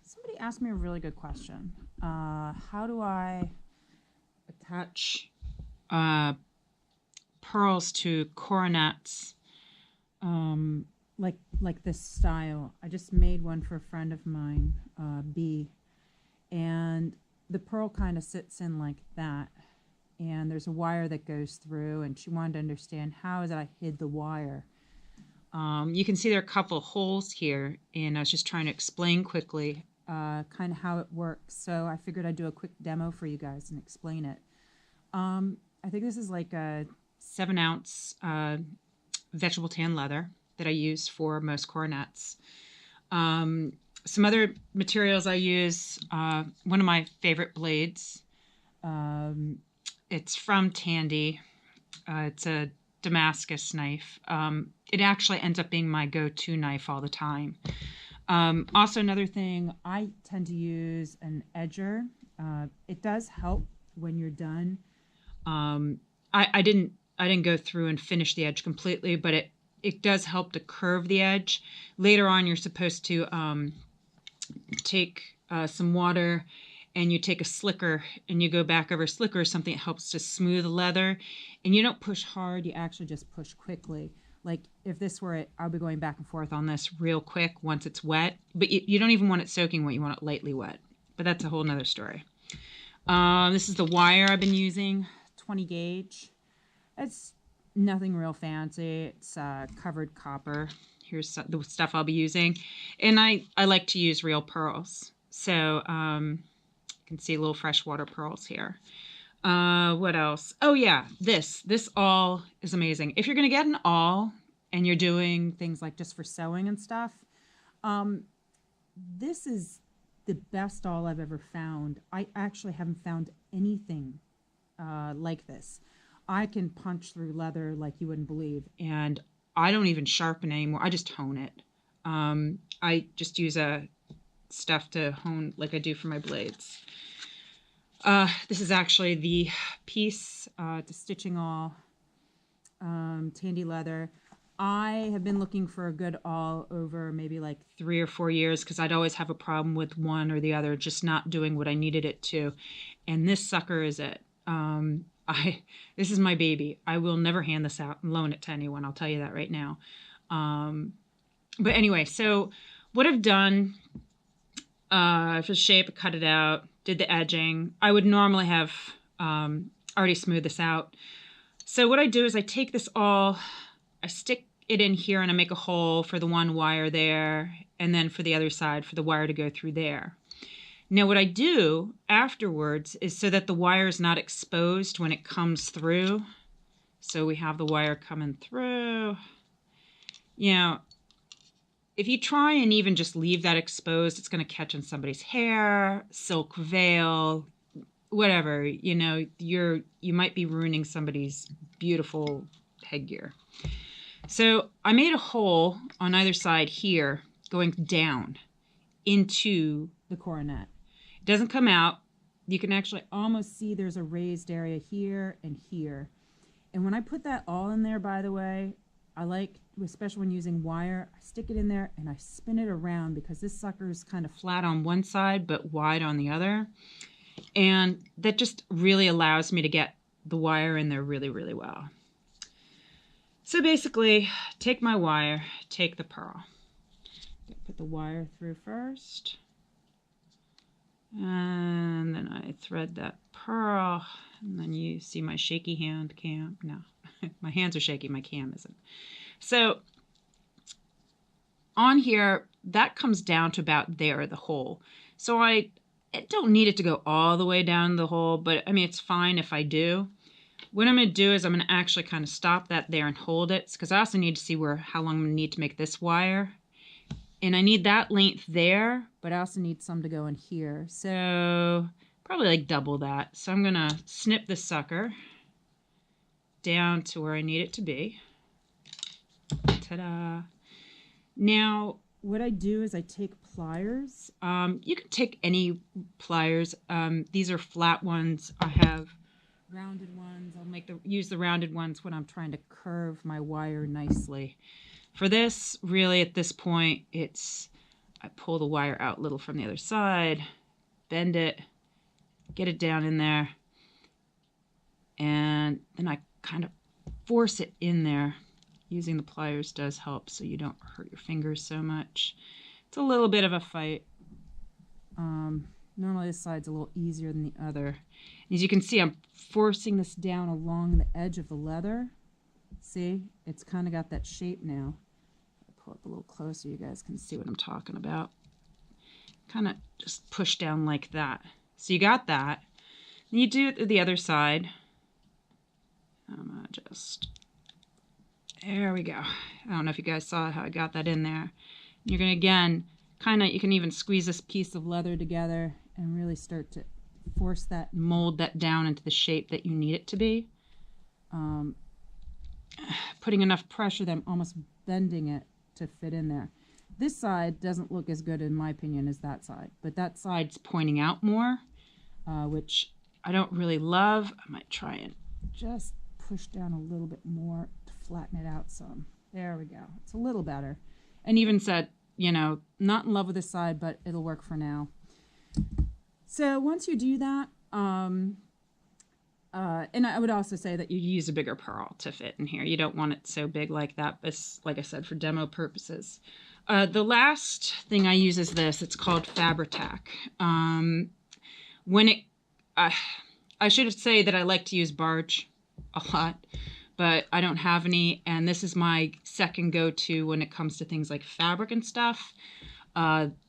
Somebody asked me a really good question. How do I attach uh, pearls to coronets like this style? I just made one for a friend of mine, B, and the pearl kind of sits in like that. And there's a wire that goes through, and she wanted to understand how is it I hid the wire. You can see there are a couple holes here, and I was just trying to explain quickly kind of how it works. So I figured I'd do a quick demo for you guys and explain it. I think this is like a 7-ounce vegetable tan leather that I use for most coronets. Some other materials I use, one of my favorite blades. It's from Tandy. It's a Damascus knife. It actually ends up being my go-to knife all the time. Also, another thing, I tend to use an edger. It does help when you're done. I didn't go through and finish the edge completely, but it does help to curve the edge. Later on, you're supposed to take some water, and you take a slicker and you go back over a slicker or something that helps to smooth the leather. And you don't push hard, you actually just push quickly. Like if this were it, I'll be going back and forth on this real quick once it's wet. But you don't even want it soaking wet, you want it lightly wet. But that's a whole nother story. This is the wire I've been using, 20 gauge. It's nothing real fancy. It's covered copper. Here's the stuff I'll be using. And I like to use real pearls. So you can see little freshwater pearls here. What else? Oh yeah, this awl is amazing. If you're gonna get an awl and you're doing things like just for sewing and stuff, this is the best awl I've ever found. I actually haven't found anything like this. I can punch through leather like you wouldn't believe, and I don't even sharpen anymore. I just hone it. I just use a stuff to hone like I do for my blades. This is actually the piece, the stitching awl, Tandy leather. I have been looking for a good awl over maybe like 3 or 4 years because I'd always have a problem with one or the other just not doing what I needed it to. And this sucker is it. This is my baby. I will never hand this out and loan it to anyone. I'll tell you that right now. But anyway, so what I've done, for the shape, I cut it out, did the edging. I would normally have already smoothed this out. So what I do is I take this awl, I stick it in here, and I make a hole for the one wire there, and then for the other side for the wire to go through there. Now what I do afterwards is so that the wire is not exposed when it comes through. So we have the wire coming through. You know, if you try and even just leave that exposed, it's going to catch on somebody's hair, silk veil, whatever. You know, you might be ruining somebody's beautiful headgear. So I made a hole on either side here going down into the coronet. It doesn't come out. You can actually almost see there's a raised area here and here. And when I put that all in there, by the way, I like, especially when using wire, I stick it in there and I spin it around because this sucker is kind of flat on one side but wide on the other. And that just really allows me to get the wire in there really, really well. So basically, take my wire, take the pearl. Put the wire through first. And then I thread that pearl. And then you see my shaky hand cam. No, my hands are shaky, my cam isn't. So on here, that comes down to about there, the hole. So I don't need it to go all the way down the hole, but I mean, it's fine if I do. What I'm going to do is I'm going to actually kind of stop that there and hold it, because I also need to see how long I'm going to need to make this wire. And I need that length there, but I also need some to go in here. So probably like double that. So I'm going to snip this sucker down to where I need it to be. Ta-da. Now, what I do is I take pliers. You can take any pliers. These are flat ones. I have rounded ones. I'll use the rounded ones when I'm trying to curve my wire nicely. For this, really at this point, it's I pull the wire out a little from the other side, bend it, get it down in there, and then I kind of force it in there. Using the pliers does help so you don't hurt your fingers so much. It's a little bit of a fight. Normally this side's a little easier than the other. As you can see, I'm forcing this down along the edge of the leather. See, it's kind of got that shape now. I'll pull up a little closer, you guys can see what I'm talking about. Kind of just push down like that. So you got that. Then you do it to the other side. There we go. I don't know if you guys saw how I got that in there. You're going to, again, you can even squeeze this piece of leather together and really start to force that, mold that down into the shape that you need it to be. Putting enough pressure that I'm almost bending it to fit in there. This side doesn't look as good, in my opinion, as that side, but that side's pointing out more, which I don't really love. I might try and just push down a little bit more to flatten it out some. There we go. It's a little better. And even said, you know, not in love with this side, but it'll work for now. So once you do that, and I would also say that you use a bigger pearl to fit in here. You don't want it so big like that, but like I said, for demo purposes. The last thing I use is this. It's called Fabri-Tac. I should say that I like to use barge a lot, but I don't have any, and this is my second go-to when it comes to things like fabric and stuff.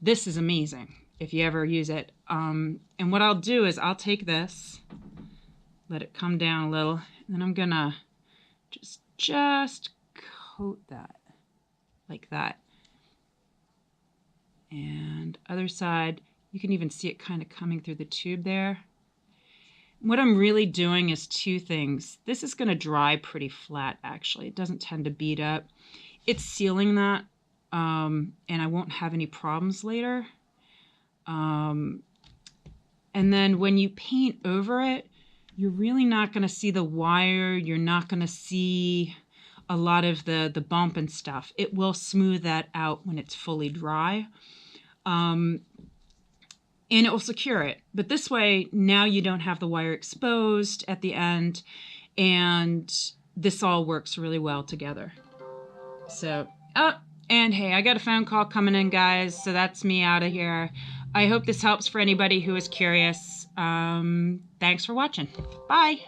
This is amazing if you ever use it. And what I'll do is I'll take this, let it come down a little, and then I'm gonna just coat that like that. And other side, you can even see it kind of coming through the tube there. What I'm really doing is two things. This is going to dry pretty flat, actually. It doesn't tend to bead up. It's sealing that, and I won't have any problems later. And then when you paint over it, you're really not going to see the wire. You're not going to see a lot of the bump and stuff. It will smooth that out when it's fully dry. And it will secure it. But this way, now you don't have the wire exposed at the end, and this all works really well together. So, and hey, I got a phone call coming in, guys, so that's me out of here. I hope this helps for anybody who is curious. Thanks for watching. Bye.